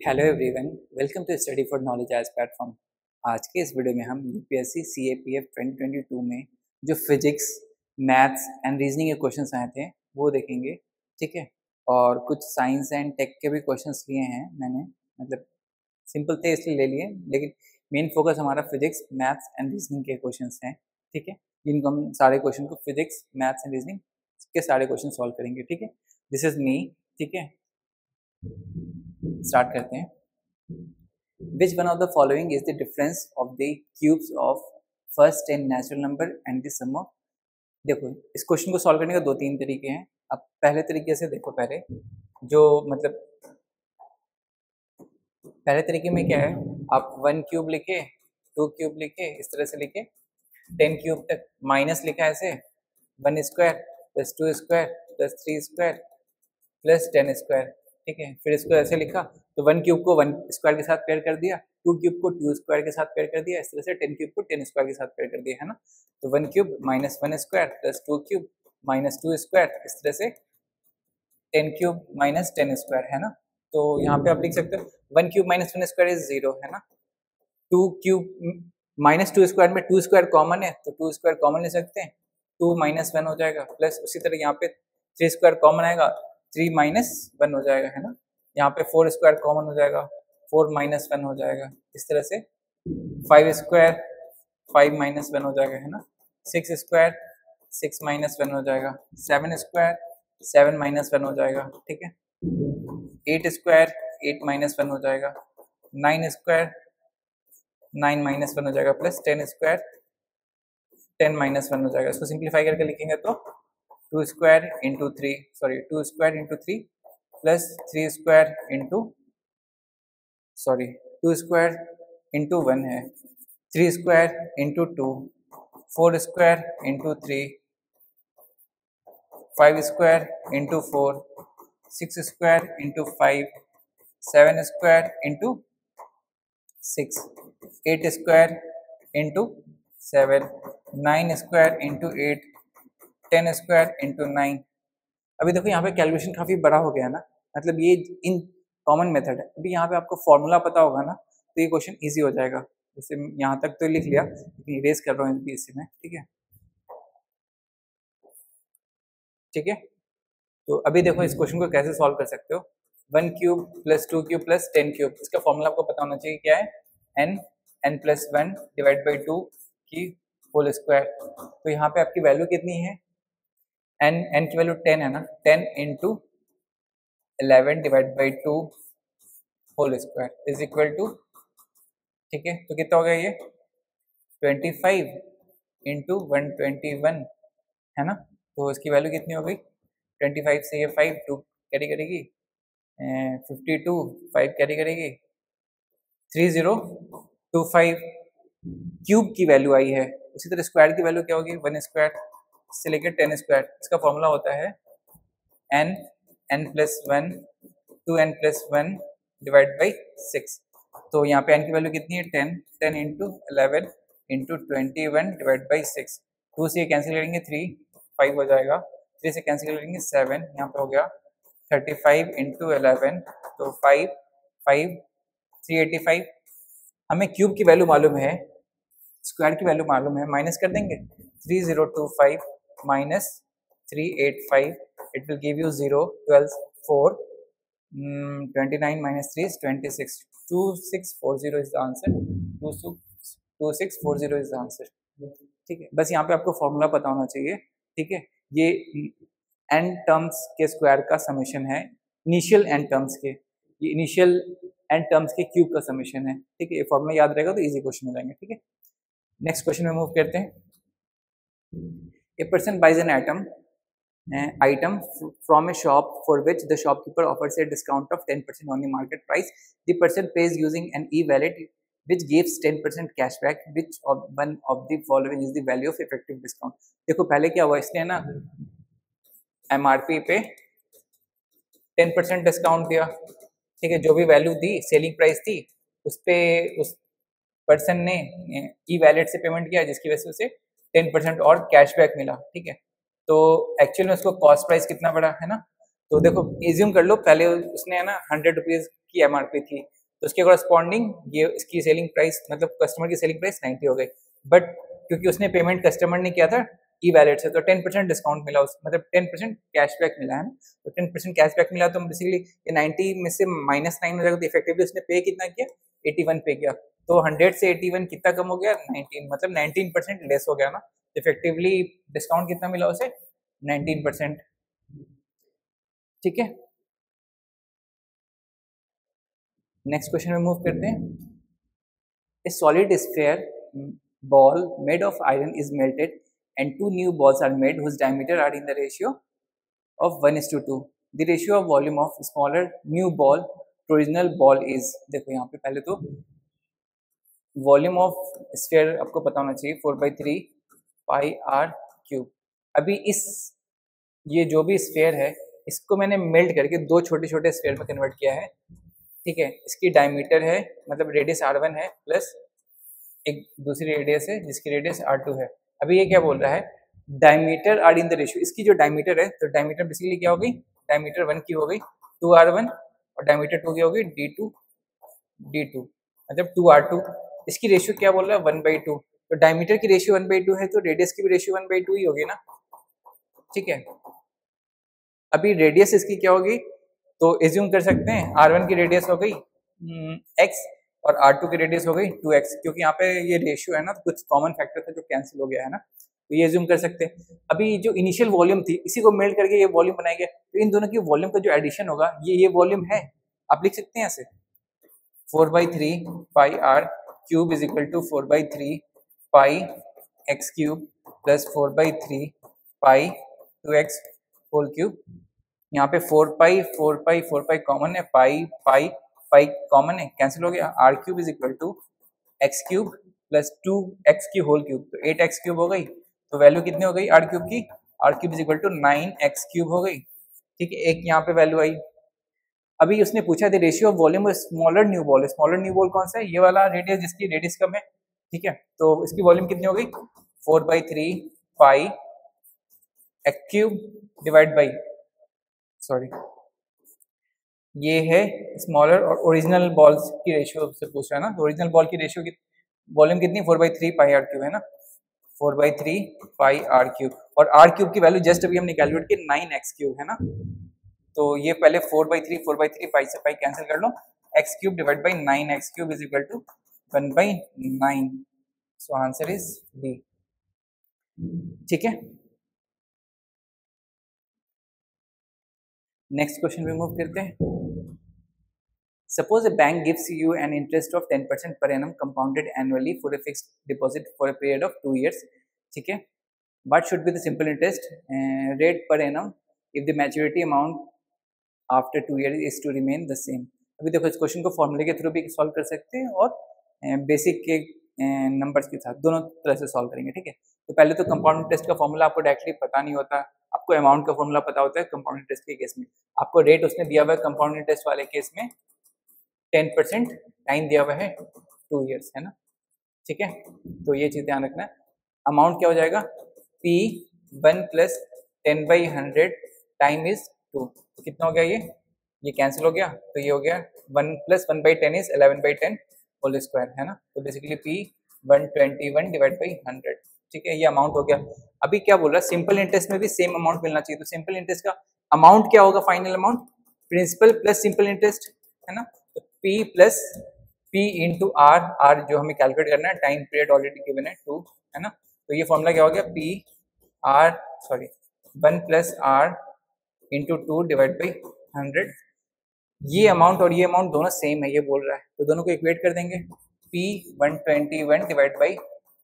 Hello everyone, welcome to study for knowledge edge platform. आज के इस वीडियो में हम यूपीएससी सीएपीएफ 2022 में जो फिजिक्स, मैथ्स एंड रीजनिंग के क्वेश्चंस आए थे वो देखेंगे। ठीक है, और कुछ साइंस एंड टेक के भी क्वेश्चंस लिए हैं मैंने, मतलब सिंपल थे इसलिए ले लिए, लेकिन मेन फोकस हमारा फिजिक्स, मैथ्स एंड रीजनिंग के क्वेश्चंस हैं। ठीक है, जिनको हम सारे क्वेश्चन को फिजिक्स, मैथ्स एंड रीजनिंग के सारे क्वेश्चन सॉल्व करेंगे। ठीक है, दिस इज मी। ठीक है, स्टार्ट करते हैं। Which one of the following is the difference of the cubes of first 10 natural number and the sum of। देखो, इस क्वेश्चन को सॉल्व करने का दो तीन तरीके हैं। अब पहले तरीके से देखो, पहले तरीके में क्या है, आप 1 क्यूब लिखे, 2 क्यूब लिखे, इस तरह से लिखे 10 क्यूब तक, माइनस लिखा ऐसे 1 square plus 2 square plus 3 square plus 10 square. ठीक है, फिर इसको ऐसे लिखा तो 1 क्यूब को 1 स्क्वायर के साथ पेयर कर दिया, 2 क्यूब को 2 स्क्वायर के साथ पेयर कर दिया, इस तरह से 10 क्यूब को 10 स्क्वायर के साथ पेयर कर दिया, है ना। तो 1 cube minus 1 square plus 2 cube minus 2 square, इस तरह से 10 क्यूब माइनस 10 स्क्वायर, है ना। तो यहाँ पे आप लिख सकते हो 1 क्यूब माइनस 1 स्क्वायर इज 0, है ना। 2 क्यूब माइनस 2 स्क्वायर में 2 स्क्वायर कॉमन है तो 2 स्क्वायर कॉमन ले सकते हैं, 2 माइनस 1 हो जाएगा, प्लस उसी तरह यहाँ पे 3 स्क्वायर कॉमन आएगा, 3 माइनस 1 हो जाएगा, है ना। यहाँ पे 4 स्क्वायर कॉमन हो जाएगा, 4 माइनस 1 हो जाएगा, इस तरह से 5 स्क्वायर 5 माइनस 1 हो जाएगा, है ना। 6 स्क्वायर 6 माइनस 1 हो जाएगा, 7 स्क्वायर 7 माइनस 1 हो जाएगा। ठीक है, 8 स्क्वायर 8 माइनस 1 हो जाएगा, 9 स्क्वायर 9 माइनस 1 हो जाएगा, प्लस 10 स्क्वायर 10 माइनस 1 हो जाएगा। इसको सिंप्लीफाई करके लिखेंगे तो 2 square into 3 2 square into 3 plus 3 square into 2 square into 1 है, 3 square into 2, 4 square into 3, 5 square into 4, 6 square into 5, 7 square into 6, 8 square into 7, 9 square into 8, 10 square into 9। अभी देखो यहाँ पे कैलकुलेशन काफ़ी बड़ा हो गया ना, मतलब ये इन कॉमन मेथड है। अभी यहाँ पे आपको फॉर्मूला पता होगा ना तो ये क्वेश्चन इजी हो जाएगा। जैसे यहाँ तक तो लिख लिया, लेकिन इरेज कर रहा हूँ इसी में। ठीक है, ठीक है। तो अभी देखो इस क्वेश्चन को कैसे सॉल्व कर सकते हो। 1 cube plus 2 cube plus 10 cube, इसका फॉर्मूला आपको पता होना चाहिए, क्या है, n प्लस 1 डिवाइड बाई 2 की होल स्क्वायर। तो यहाँ पे आपकी वैल्यू कितनी है, n की वैल्यू 10 है ना, 10 into 11 divide by 2 whole square is equal to, ठीक है, तो कितना हो गया ये 25 इंटू 121, है ना। तो इसकी वैल्यू कितनी हो गई, 25 से ये 5 2 कैरी करेगी, 52 5 कैरी करेगी, 3025 क्यूब की वैल्यू आई है। उसी तरह स्क्वायर की वैल्यू क्या होगी, 1 स्क्वायर से लेकर 10 स्क्वायर। इसका फॉर्मूला होता है n plus 1 2n plus 1 divide by 6। तो यहाँ पे n की वैल्यू कितनी है 10 इंटू 11 इंटू 21 डिवाइड बाई 6। 2 से कैंसिल करेंगे 3 5 हो जाएगा, 3 से कैंसिल करेंगे 7, यहाँ पे हो गया 35 इंटू 11, तो 5 5 385। हमें क्यूब की वैल्यू मालूम है, स्क्वायर की वैल्यू मालूम है, माइनस कर देंगे 3025 minus 385, it will give you 0 12 4 29 minus 3 is 26, 2640 is the answer, 2640 is the answer। ठीक है, बस यहाँ पे आपको फॉर्मूला पता होना चाहिए। ठीक है, ये n टर्म्स के स्क्वायर का समेशन है, इनिशियल n टर्म्स के, ये इनिशियल n टर्म्स के क्यूब का समेशन है। ठीक है, ये फॉर्मूला याद रहेगा तो इजी क्वेश्चन हो जाएंगे। ठीक है, नेक्स्ट क्वेश्चन में मूव करते हैं। A person buys an item from a shop for which the shopkeeper offers a discount of 10% on the market price. The person pays using an e-wallet which gives 10% cashback. Which of one of the following is the value of effective discount? देखो पहले क्या हुआ, इसने ना MRP पे 10% discount दिया। ठीक है, जो भी वैल्यू दी, सेलिंग प्राइस थी, उस पे उस पर्सन ने ई-वैलेट से पेमेंट किया, जिसकी वजह से उसे 10% और कैशबैक मिला। ठीक है, तो एक्चुअल में उसको कॉस्ट प्राइस कितना पड़ा, है ना। तो देखो एज्यूम कर लो पहले उसने है ना 100 रुपीज की MRP थी, तो उसके कॉरस्पॉन्डिंग ये इसकी सेलिंग प्राइस मतलब कस्टमर की सेलिंग प्राइस 90 हो गई, बट क्योंकि उसने पेमेंट कस्टमर ने किया था ई वैलेट से, तो 10% डिस्काउंट मिला, उस मतलब 10% कैशबैक मिला है ना, तो 10% कैशबैक मिला, तो बेसिकली ये 90 में से -9 हो जाएगा, तो इफेक्टिवली उसने पे कितना किया, 81 पे किया, तो 100 से 81 कितना कम हो गया, 19, मतलब 19% लेस हो गया ना, इफेक्टिवली डिस्काउंट कितना मिला उसे, 19%। ठीक है, नेक्स्ट क्वेश्चन में मूव करते हैं। A solid sphere ball made of iron is melted and two new balls are made whose diameter are in the ratio of 1:2. The ratio of volume of smaller new ball to original ball is, देखो यहाँ पे पहले तो volume of sphere आपको पता होना चाहिए 4/3 pi R cube. अभी इस ये जो भी स्फीयर है इसको मैंने मेल्ट करके दो छोटे छोटे स्फीयर में कन्वर्ट किया है। ठीक है, इसकी डायमीटर है मतलब रेडियस R1 है प्लस एक दूसरी रेडियस है जिसकी रेडियस R2 है। अभी ये क्या बोल रहा है, diameter are in the ratio, इसकी जो डायमीटर है तो डायमीटर बेसिकली क्या हो गई, डायमीटर 1 की हो गई 2R1 और डायमीटर 2 की हो गई D2 मतलब 2R2। इसकी रेशियो क्या बोल रहा है 1/2, तो डायमीटर की रेशियो 1/2 है तो रेडियस की भी रेशियो 1/2 ही होगी ना। ठीक है, अभी रेडियस इसकी क्या होगी, तो एज्यूम कर सकते हैं R1 की रेडियस हो गई x और R2 की रेडियस हो गई 2x, क्योंकि यहाँ पे ये रेशियो है ना तो कुछ कॉमन फैक्टर था जो कैंसिल हो गया है ना, तो ये एज्यूम कर सकते हैं। अभी जो इनिशियल वॉल्यूम थी इसी को मेल्ट करके ये वॉल्यूम बनाया गया, तो इन दोनों की वॉल्यूम का जो एडिशन होगा ये वॉल्यूम है, आप लिख सकते हैं ऐसे 4/3 pi R cube is equal to 4/3 pi X cube plus 4/3 pi 2x whole cube. यहाँ पे 4 पाई कॉमन है, पाई कॉमन है, कैंसिल हो गया, r cube is equal to x cube plus 2x की होल क्यूब, तो 8x क्यूब हो गई, तो वैल्यू कितनी हो गई आर क्यूब की, r cube is equal to 9x cube हो गई। ठीक है, एक यहाँ पे वैल्यू आई। अभी उसने पूछा the ratio of volume of smaller new ball, smaller new ball कौन सा है, ये वाला रेडियस जिसकी रेडियस कम है। ठीक है, तो इसकी वॉल्यूम कितनी हो गई 4/3 pi X cube divide by, sorry ये है स्मॉलर और ओरिजिनल बॉल्स की रेशियो से पूछ रहा है ना, तो ओरिजिनल बॉल की रेशियो की वॉल्यूम कितनी 4/3 पाई आर क्यूब है ना, 4/3 पाई आर क्यूब, और आर क्यूब की वैल्यू जस्ट अभी हमने कैलकुलेट की 9x क्यूब है ना, तो ये पहले 4/3 पाई से पाई कैंसिल कर लो, x cube divide by 9x cube is equal to 1/9, so answer is D. ठीक है, नेक्स्ट क्वेश्चन पे मूव करते हैं। Suppose a bank gives you an interest of 10% per annum compounded annually for a fixed deposit for a period of 2 years. ठीक है, what should be the simple interest rate per annum if the maturity amount after 2 years is to remain the same? अभी देखो इस question को फॉर्मूले के through भी solve कर सकते हैं और बेसिक के नंबर्स के साथ दोनों तरह से सॉल्व करेंगे। ठीक है, तो पहले तो कंपाउंड इंटरेस्ट का फॉर्मूला आपको डायरेक्टली पता नहीं होता, आपको अमाउंट का फॉर्मूला पता होता है कंपाउंड इंटरेस्ट के केस में, आपको रेट उसने दिया हुआ है कंपाउंड इंटरेस्ट वाले केस में 10% टाइम दिया हुआ है 2 इयर्स है ना। ठीक है, तो ये चीज ध्यान रखना है। अमाउंट क्या हो जाएगा P1 प्लस 10/100 टाइम इज 2, तो कितना हो गया ये कैंसिल हो गया, तो ये हो गया 1 प्लस 1/10 इज 11/10 होल स्क्वायर है ना, तो बेसिकली P121 डिवाइड बाई 100। ठीक है, ये अमाउंट हो गया। अभी क्या बोल रहा है, सिंपल इंटरेस्ट में भी सेम अमाउंट मिलना चाहिए, तो सिंपल इंटरेस्ट का अमाउंट क्या होगा, final amount principal plus simple interest है ना, तो P plus P into r जो हमें कैलकुलेट करना है, टाइम पीरियड ऑलरेडी गिवन है 2 है ना, तो ये फॉर्मूला क्या हो गया 1 plus r into 2 divide by 100। ये अमाउंट और ये अमाउंट दोनों सेम है ये बोल रहा है, तो दोनों को इक्वेट कर देंगे, P121 divide by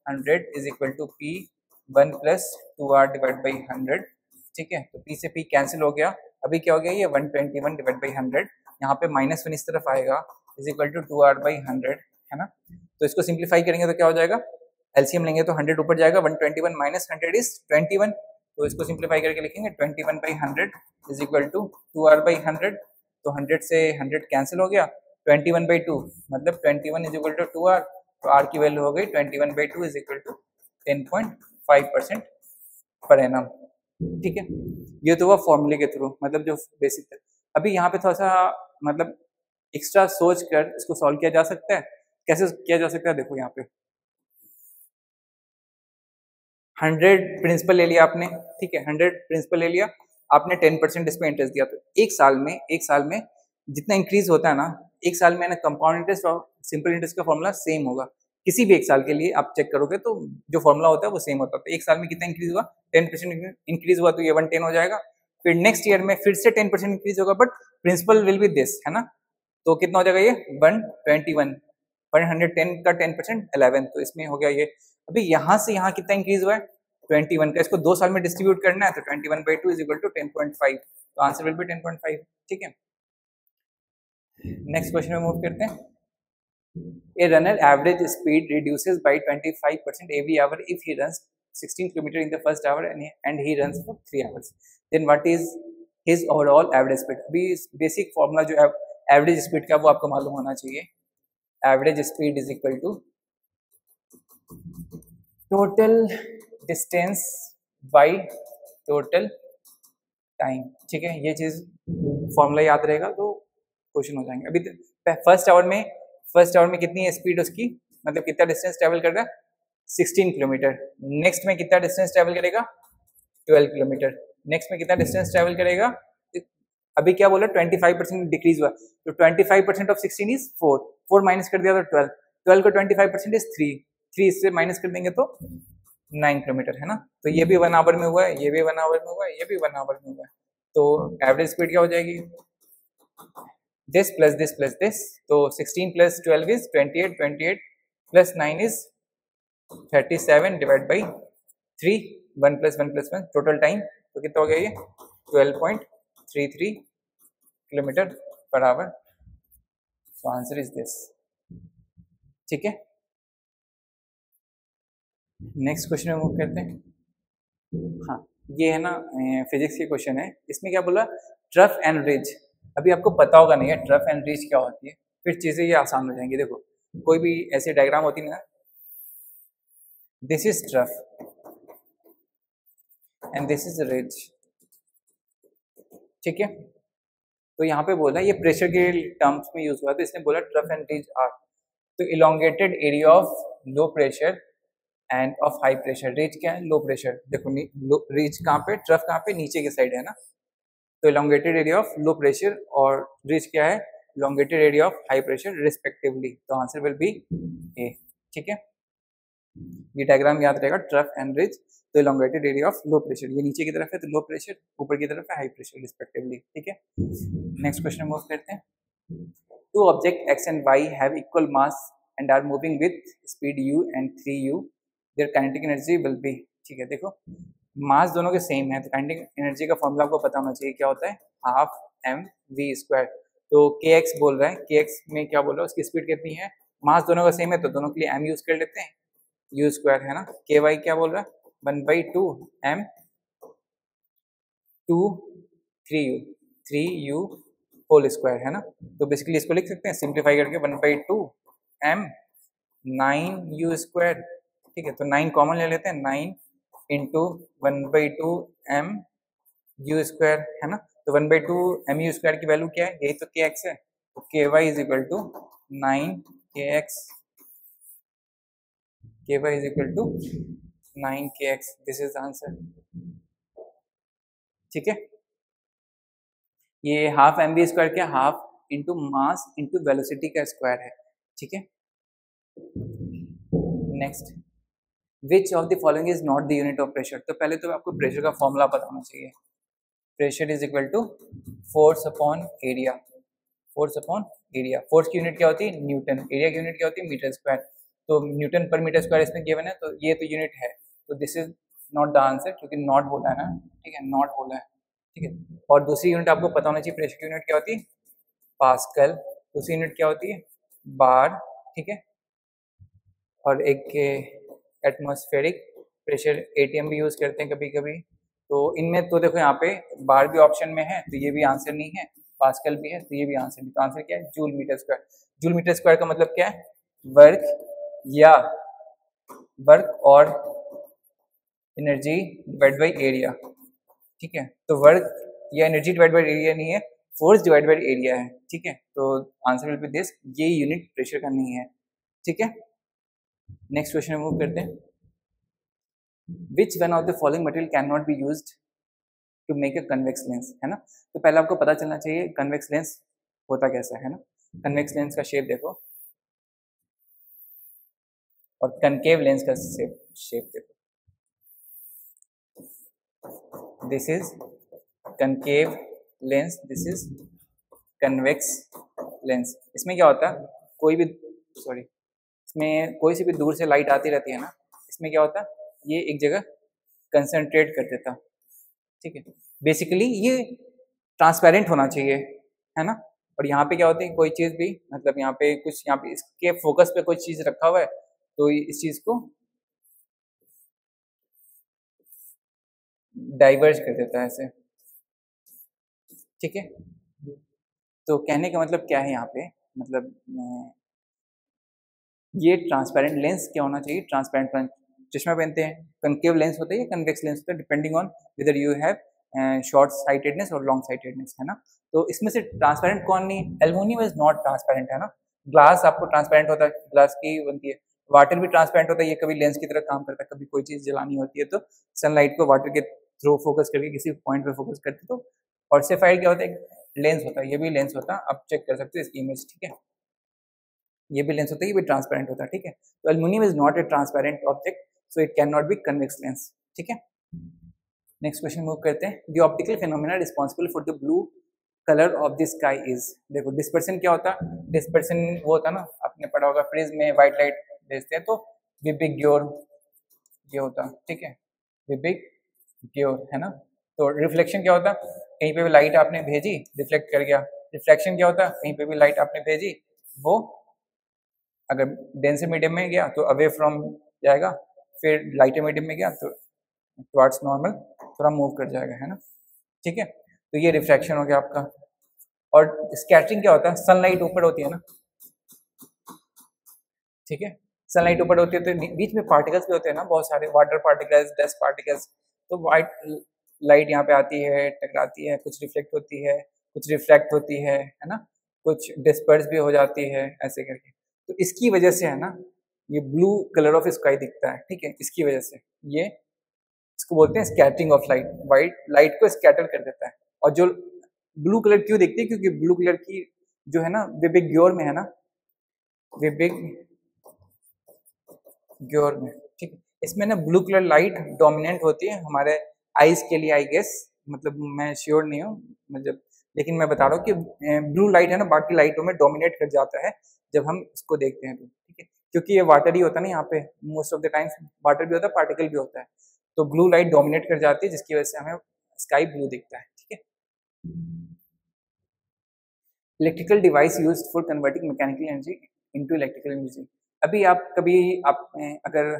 100 is equal to P1 plus 2R divide by 100। ठीक है, तो P से P कैंसिल हो गया, अभी क्या हो गया ये 121 डिवाइड बाई 100, यहाँ पे -1 इस तरफ आएगा is equal to 2R by 100 है ना, तो इसको सिंप्लीफाई करेंगे तो क्या हो जाएगा, एलसीएम लेंगे तो 100 ऊपर जाएगा, 121 माइनस 100 इज 21, तो इसको सिंप्लीफाई करके लिखेंगे 21 by 100 is equal to 2R by 100, तो 100 से 100 कैंसिल हो गया, 21/2 मतलब 21 इज इक्वल टू 2R, तो R की वैल्यू हो गई 21/2 is equal to 10.5% per annum. ठीक है, ये तो हुआ फॉर्मूले के थ्रू, मतलब जो बेसिक था। अभी यहाँ पे थोड़ा सा मतलब एक्स्ट्रा सोच कर इसको सॉल्व किया जा सकता है। कैसे किया जा सकता है, देखो यहाँ पे 100 प्रिंसिपल ले लिया आपने, ठीक है, 100 प्रिंसिपल ले लिया आपने, 10% इस पे इंटरेस्ट दिया, तो एक साल में जितना इंक्रीज होता है ना, एक साल में ना कंपाउंड इंटरेस्ट और सिंपल इंटरेस्ट का फॉर्मूला सेम होगा। किसी भी एक साल के लिए आप चेक करोगे तो जो फॉर्मूला होता है वो सेम होता है। तो एक साल में कितना इंक्रीज हुआ, 10% इंक्रीज हुआ, तो ये 110 हो जाएगा। फिर नेक्स्ट ईयर में फिर से 10% इंक्रीज होगा, but principal will be this, है ना, तो कितना हो जाएगा ये 121, 110 का 10% 11, तो इसमें हो गया ये। अभी यहाँ से यहाँ कितना इंक्रीज हुआ है 21 का, इसको 2 साल में डिस्ट्रीब्यूट करना है, तो 21/2 इज इक्वल टू 10.5, तो आंसर विल बी 10.5, ठीक है। नेक्स्ट क्वेश्चन में मूव करते हैं। A runner average speed reduces by 25% every hour if he runs 16 km in the first hour and he runs for 3 hours. Then what is his overall average speed? अभी basic formula जो है average speed का वो आपको मालूम होना चाहिए। Average speed is equal to total distance by total time, ठीक है। ये चीज फॉर्मूला याद रहेगा तो क्वेश्चन हो जाएंगे। अभी फर्स्ट आवर में कितनी है स्पीड उसकी, मतलब कितना डिस्टेंस ट्रेवल कर रहा है 16 किलोमीटर। नेक्स्ट में कितना डिस्टेंस ट्रेवल करेगा 12 किलोमीटर। नेक्स्ट में कितना डिस्टेंस ट्रेवल करेगा, अभी क्या बोला 25% डिक्रीज हुआ, तो 25% ऑफ 16 इज 4, 4 माइनस कर दिया तो 12, 12 को 25% इज 3, 3 इससे माइनस कर देंगे तो 9 किलोमीटर, है ना। तो ये भी 1 आवर में हुआ है, ये भी 1 आवर में हुआ है, ये भी 1 आवर में हुआ है, तो एवरेज स्पीड क्या हो जाएगी this plus this plus this, तो 16 plus 12 is 28, 28 plus 9 is 37 divided by 3, 1 plus 1 plus 1, total time तो कितना हो गया ये 12.33 kilometre per hour, so answer is this, ठीक है। नेक्स्ट क्वेश्चन में मूव करते हैं। हाँ, ये है ना फिजिक्स के क्वेश्चन है, इसमें क्या बोला ट्रफ एंड रिज। अभी आपको पता होगा नहीं है ट्रफ एंड रिज क्या होती है, फिर चीजें ये आसान हो जाएंगी। देखो कोई भी ऐसी डायग्राम होती है ना, this is trough and this is ridge, ठीक है। तो यहाँ पे बोला ये प्रेशर के टर्म्स में यूज हुआ, तो इसने बोला ट्रफ एंड रिज आर तो elongated area of low pressure end of high pressure. Ridge क्या है, लो प्रेशर। देखो रिज कहाँ पे, ट्रफ कहाँ पे, नीचे के साइड है ना, तो elongated area of low pressure और रिज क्या है elongated area of high pressure respectively, तो आंसर विल बी ए, ठीक है। ये डायग्राम याद रहेगा, ट्रफ एंड रिज, तो elongated area of low pressure, ये नीचे की तरफ है तो लो प्रेशर, ऊपर की तरफ है हाई प्रेशर रिस्पेक्टिवली, ठीक है। नेक्स्ट क्वेश्चन मूव करते हैं। Two object x and y have equal mass and are moving with speed u and 3u, their kinetic energy will be, ठीक है। देखो मास दोनों के सेम है, तो काइनेटिक एनर्जी का फॉर्मूला आपको पता होना चाहिए, क्या होता है हाफ mv²। तो kx बोल रहा है, kx में क्या बोल रहा है उसकी स्पीड कितनी है, मास दोनों का सेम है तो दोनों के लिए m यूज कर लेते हैं, u² है ना। ky क्या बोल रहा है 1/2 m 2 3u 3u whole square, है ना। तो बेसिकली इसको लिख सकते हैं सिंप्लीफाई करके 1/2 m 9u², ठीक है। तो 9 कॉमन ले लेते हैं, 9 इंटू 1/2 m u², है ना। तो 1/2 mu² की वैल्यू क्या है, यही तो kx है, तो ky is equal to 9 kx, ky is equal to 9 kx, this is answer, ठीक है। ये हाफ mv² क्या, half into mass into velocity का स्क्वायर है, ठीक है। Next, which of the following is not the unit of pressure. तो पहले तो आपको प्रेशर का फॉर्मूला पता होना चाहिए, pressure is equal to force upon area, force upon area. Force की यूनिट क्या होती है न्यूटन, एरिया की यूनिट क्या होती है मीटर स्क्वायर, तो न्यूटन पर मीटर स्क्वायर इसमें गिवन है, तो ये तो यूनिट है, तो this is not the answer, क्योंकि नॉट बोला है ना, ठीक है, नॉट बोला है, ठीक है। और दूसरी यूनिट आपको पता होना चाहिए, प्रेशर की यूनिट क्या होती है पास्कल, दूसरी यूनिट क्या होती है बार, ठीक है। और एक एटमॉस्फेरिक प्रेशर ATM भी यूज करते हैं कभी कभी, तो इनमें तो देखो यहाँ पे बार भी ऑप्शन में है, तो ये भी आंसर नहीं है, पास्कल भी है तो ये भी आंसर नहीं, तो आंसर क्या है joule metre square. Joule metre square का मतलब क्या है, वर्क और एनर्जी डिवाइड बाई एरिया, ठीक है। तो वर्क या एनर्जी डिवाइड बाय एरिया नहीं है, फोर्स डिवाइड बाय एरिया है, ठीक है। तो आंसर विल बी दिस, ये यूनिट प्रेशर का नहीं है, ठीक है। नेक्स्ट क्वेश्चन मूव करते हैं। Which one of the following material can not be used to make a convex lens, है ना। तो पहले आपको पता चलना चाहिए कन्वेक्स लेंस होता कैसा है ना। कन्वेक्स लेंस का शेप देखो और कनकेव लेंस का शेप देखो। This is concave lens, this is convex lens. इसमें क्या होता है, कोई भी इसमें कोई सी भी दूर से लाइट आती रहती है ना, इसमें क्या होता है, ये एक जगह कंसंट्रेट कर देता, ठीक है। बेसिकली ये ट्रांसपेरेंट होना चाहिए, है ना। और यहाँ पे क्या होता है, कोई चीज़ भी मतलब यहाँ पे कुछ, यहाँ पे इसके फोकस पे कोई चीज़ रखा हुआ है तो इस चीज़ को डाइवर्ज कर देता है ऐसे, ठीक है। तो कहने का मतलब क्या है यहाँ पे, मतलब ये ट्रांसपेरेंट लेंस क्या होना चाहिए, ट्रांसपेरेंट चश्मा पहनते हैं, कनकेव लेंस होता है या कन्वेक्स लेंस होता है, depending on whether you have short sightedness और लॉन्ग साइटेडनेस, है ना। तो इसमें से ट्रांसपेरेंट कौन नहीं, एल्युमिनियम इज नॉट ट्रांसपेरेंट, है ना। ग्लास आपको ट्रांसपेरेंट होता है, ग्लास की बनती है। वाटर भी ट्रांसपेरेंट होता है, ये कभी लेंस की तरह काम करता है, कभी कोई चीज़ जलानी होती है तो सनलाइट को वाटर के थ्रू फोकस करके किसी पॉइंट पे फोकस करते तो। और सेफाइड क्या होता है, लेंस होता है, ये भी लेंस होता है, आप चेक कर सकते हो इसकी इमेज, ठीक है। ये भी लेंस होता है, ये भी ट्रांसपेरेंट होता है, ठीक है। तो aluminium is not a transparent object, so it can not B convex lens, ठीक है। नेक्स्ट क्वेश्चन मूव करते हैं। The optical phenomena responsible for the blue colour of the sky is, देखो डिस्पर्सन क्या होता है, डिस्पर्सन वो होता है ना, आपने पढ़ा होगा प्रिज्म में व्हाइट लाइट भेजते हैं तो विबिग्योर ये होता है, ठीक है, विबिग्योर, है ना। तो रिफ्लेक्शन क्या होता है, कहीं पे भी लाइट आपने भेजी रिफ्लेक्ट कर गया। रिफ्लेक्शन क्या होता है, कहीं पे भी लाइट आपने भेजी वो अगर डेंसर मीडियम में गया तो अवे फ्रॉम जाएगा, फिर लाइटर मीडियम में गया तो टुवर्ड्स नॉर्मल थोड़ा मूव कर जाएगा, है ना, ठीक है। तो ये रिफ्रैक्शन हो गया आपका। और स्कैटरिंग क्या होता है, सनलाइट ऊपर होती है ना, ठीक है, सनलाइट ऊपर होती है तो बीच में पार्टिकल्स भी होते हैं ना, बहुत सारे वाटर पार्टिकल्स, डस्ट पार्टिकल्स। तो वाइट लाइट यहाँ पे आती है, टकराती है, कुछ रिफ्लेक्ट होती है, कुछ रिफ्रैक्ट होती है ना, कुछ डिस्पर्स भी हो जाती है ऐसे करके। तो इसकी वजह से, है ना, ये ब्लू कलर ऑफ स्काई दिखता है, ठीक है। इसकी वजह से ये, इसको बोलते हैं scattering of light, white light को स्कैटर कर देता है। और जो ब्लू कलर क्यों दिखती है, क्योंकि ब्लू कलर की जो है ना विबिग्योर में, है ना, विबिग्योर में, ठीक है, इसमें ना ब्लू कलर लाइट डोमिनेंट होती है हमारे आईज के लिए, आई गेस, मतलब मैं श्योर नहीं हूँ, मतलब लेकिन मैं बता रहा हूँ कि ब्लू लाइट है ना बाकी लाइटों में डोमिनेट कर जाता है जब हम इसको देखते हैं तो, ठीक है। क्योंकि ये वाटर ही होता है ना, यहाँ पे most of the times water भी होता है, पार्टिकल भी होता है, तो ब्लू लाइट डोमिनेट कर जाती है जिसकी वजह से हमें स्काई ब्लू दिखता है, ठीक है। Electrical device used for converting mechanical energy into electrical energy. अभी आप कभी आप अगर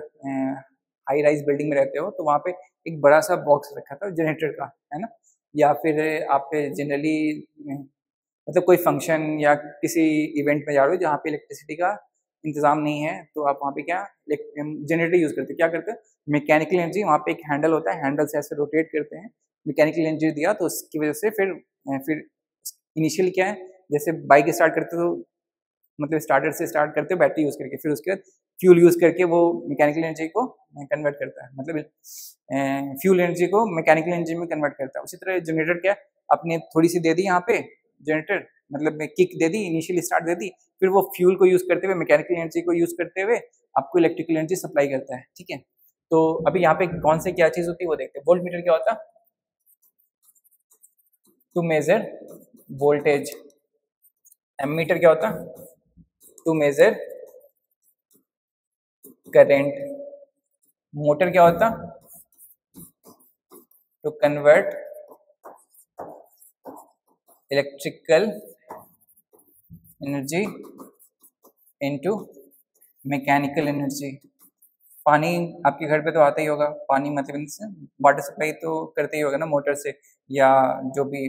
हाई राइज बिल्डिंग में रहते हो तो वहाँ पे एक बड़ा सा बॉक्स रखा था जनरेटर का, है ना, या फिर आप जनरली मतलब कोई फंक्शन या किसी इवेंट में जा रहे हो जहाँ पे इलेक्ट्रिसिटी का इंतजाम नहीं है तो आप वहाँ पे क्या जनरेटर यूज़ करते हैं, क्या करते हैं, मैकेनिकल एनर्जी, वहाँ पे एक हैंडल होता है, हैंडल से ऐसे रोटेट करते हैं, मैकेनिकल एनर्जी दिया तो उसकी वजह से फिर इनिशियली क्या है, जैसे बाइक स्टार्ट करते तो मतलब स्टार्टर से स्टार्ट करते हो बैटरी यूज़ करके, फिर उसके बाद फ्यूल यूज़ करके वो मैकेनिकल एनर्जी को कन्वर्ट करता है, मतलब फ्यूल एनर्जी को मैकेनिकल एनर्जी में कन्वर्ट करता है। उसी तरह जनरेटर क्या, आपने थोड़ी सी दे दी यहाँ पे जनरेटर, मतलब किक दे दी, इनिशियली स्टार्ट दे दी, फिर वो फ्यूल को यूज़ करते हुए मैकेनिकल एनर्जी को यूज़ करते हुए आपको इलेक्ट्रिकल एनर्जी सप्लाई करता है, ठीक है। तो अभी यहाँ पे कौन से क्या चीज़ होती है वो देखते हैं। वोल्ट मीटर क्या होता है, टू मेजर वोल्टेज। एमीटर क्या होता है, टू मेजर करंट। मोटर क्या होता, to convert electrical energy into mechanical energy. पानी आपके घर पे तो आता ही होगा, पानी मतलब वाटर सप्लाई तो करते ही होगा ना मोटर से, या जो भी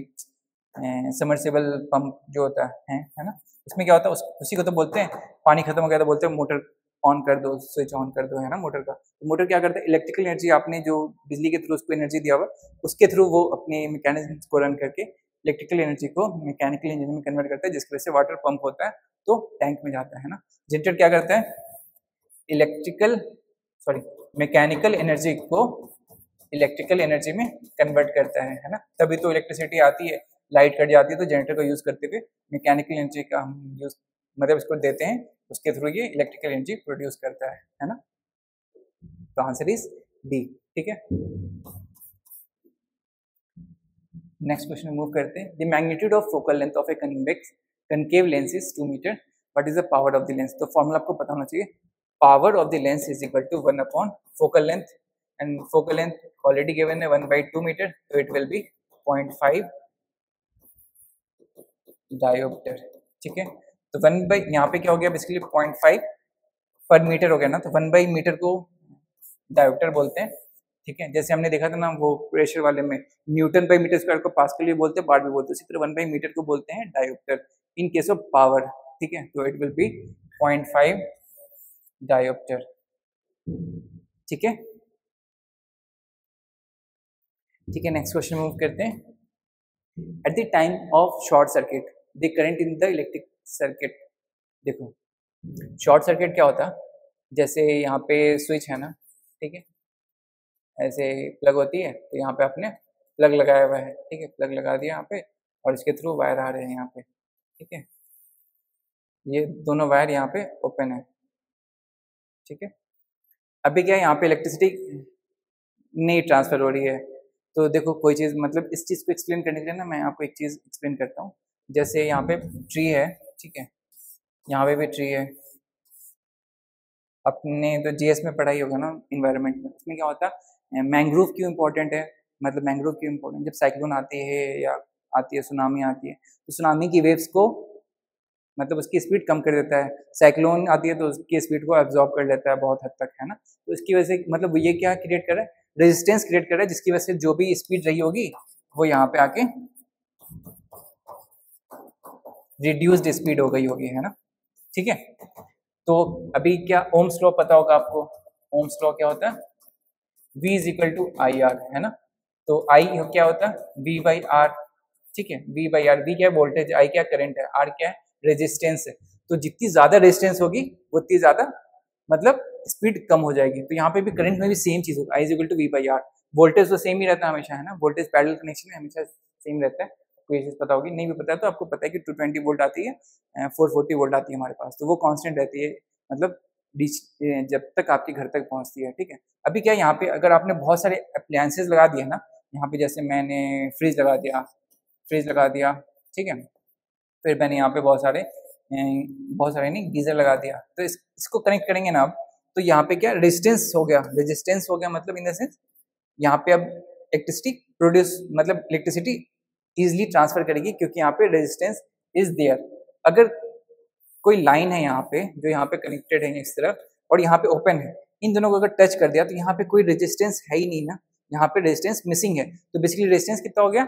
सबमर्सिबल पंप जो होता है ना, उसमें क्या होता है, उसी को तो बोलते हैं, पानी खत्म हो गया तो बोलते हैं मोटर ऑन कर दो, स्विच ऑन कर दो, है ना मोटर का। तो मोटर क्या करता है, इलेक्ट्रिकल एनर्जी आपने जो बिजली के थ्रू उसको एनर्जी दिया हुआ उसके थ्रू वो अपने मैकेनिज्म को रन करके इलेक्ट्रिकल एनर्जी को मैकेनिकल एनर्जी में कन्वर्ट करता है, जिसकी वजह से वाटर पंप होता है तो टैंक में जाता है ना। जनरेटर क्या करता है, मैकेनिकल एनर्जी को इलेक्ट्रिकल एनर्जी में कन्वर्ट करता है ना। तभी तो इलेक्ट्रिसिटी आती है, लाइट कट जाती है तो जनरेटर को यूज करते हुए मैकेनिकल एनर्जी का हम यूज मतलब इसको देते हैं, उसके थ्रू ये इलेक्ट्रिकल एनर्जी प्रोड्यूस करता है ना। तो आंसर इज डी, ठीक है। नेक्स्ट क्वेश्चन मूव करते हैं। The magnitude of focal length of a concave lens is 2 metre, what is the power of the lens. तो फॉर्मूला आपको पता होना चाहिए, power of the lens is equal to 1 upon focal length, and focal length already given है 1/2 metre, तो it will B 0.5 dioptre, ठीक है। तो 1 बाई यहाँ पे क्या हो गया बेसिकली 0.5 पर मीटर हो गया ना, तो 1/मीटर को डायोप्टर बोलते हैं, ठीक है। जैसे हमने देखा था ना वो प्रेशर वाले में, न्यूटन बाई मीटर स्क्वायर को पास्कल भी बोलते हैं, वाट भी बोलते हैं, इसी तरह 1/मीटर को बोलते हैं dioptre in case of power, ठीक है। तो इट विल बी 0.5 डायोप्टर, ठीक है, ठीक है। नेक्स्ट क्वेश्चन मूव करते हैं। At the time of short circuit the current in the electric circuit. देखो शॉर्ट सर्किट क्या होता है, जैसे यहाँ पे स्विच है ना, ठीक है, ऐसे प्लग होती है, तो यहाँ पे आपने प्लग लगाया हुआ है, ठीक है, प्लग लगा दिया यहाँ पे और इसके थ्रू वायर आ रहे हैं यहाँ पे, ठीक है, ये दोनों वायर यहाँ पे ओपन है, ठीक है। अभी क्या है, यहाँ पे इलेक्ट्रिसिटी नहीं ट्रांसफर हो रही है। तो देखो कोई चीज़ मतलब इस चीज़ को एक्सप्लेन करने के लिए ना मैं आपको एक चीज़ एक्सप्लेन करता हूँ। जैसे यहाँ पे ट्री है, ठीक है, यहाँ पे भी ट्री है, अपने तो जीएस में पढ़ाई होगा ना इन्वायरमेंट में, उसमें क्या होता है मैंग्रोव क्यों इंपॉर्टेंट है, मतलब मैंग्रोव क्यों इंपॉर्टेंट, जब साइक्लोन आती है या आती है सुनामी आती है, तो सुनामी की वेव्स को मतलब उसकी स्पीड कम कर देता है, साइक्लोन आती है तो उसकी स्पीड को एब्जॉर्ब कर लेता है बहुत हद तक, है ना। तो इसकी वजह से मतलब ये क्या क्रिएट कर रहा है, रेजिस्टेंस क्रिएट कर रहा है, जिसकी वजह से जो भी स्पीड रही होगी वो यहाँ पे आके रिड्यूस्ड स्पीड हो गई होगी, है ना, ठीक है। तो अभी क्या ओम्स लॉ पता होगा आपको, ओम्स लॉ क्या होता है, V is equal to I R, है ना। तो I क्या होता है V बाई आर, ठीक है, V बाई आर, V क्या है वोल्टेज, I क्या करंट है, R क्या है रेजिस्टेंस है। तो जितनी ज्यादा रेजिस्टेंस होगी उतनी ज्यादा मतलब स्पीड कम हो जाएगी। तो यहाँ पे भी करंट में भी सेम चीज होगा, I is equal to V by R. Voltage तो सेम ही रहता है हमेशा, है ना, वोल्टेज पैरेलल कनेक्शन में हमेशा सेम रहता है। कोई चीज पता होगी, नहीं भी पता है तो आपको पता है कि 220 वोल्ट आती है, 440 वोल्ट आती है हमारे पास, तो वो कांस्टेंट रहती है, मतलब जब तक आपके घर तक पहुंचती है, ठीक है। अभी क्या यहाँ पे अगर आपने बहुत सारे अप्लायंसेस लगा दिए ना, यहाँ पे जैसे मैंने फ्रिज लगा दिया, ठीक है, फिर मैंने यहाँ पे बहुत सारे नहीं गीजर लगा दिया, तो इसको कनेक्ट करेंगे ना अब, तो यहाँ पे क्या रेजिस्टेंस हो गया, मतलब इन द सेंस यहाँ पे अब इलेक्ट्रिसिटी प्रोड्यूस मतलब इलेक्ट्रिसिटी इजिली ट्रांसफर करेगी, क्योंकि यहाँ पे रेजिस्टेंस इज देयर। अगर कोई लाइन है यहाँ पे जो यहाँ पे कनेक्टेड है इस तरफ और यहाँ पे ओपन है, इन दोनों को अगर टच कर दिया तो यहाँ पे कोई रेजिस्टेंस है ही नहीं ना, यहाँ पे रेजिस्टेंस मिसिंग है। तो बेसिकली रेजिस्टेंस कितना हो गया,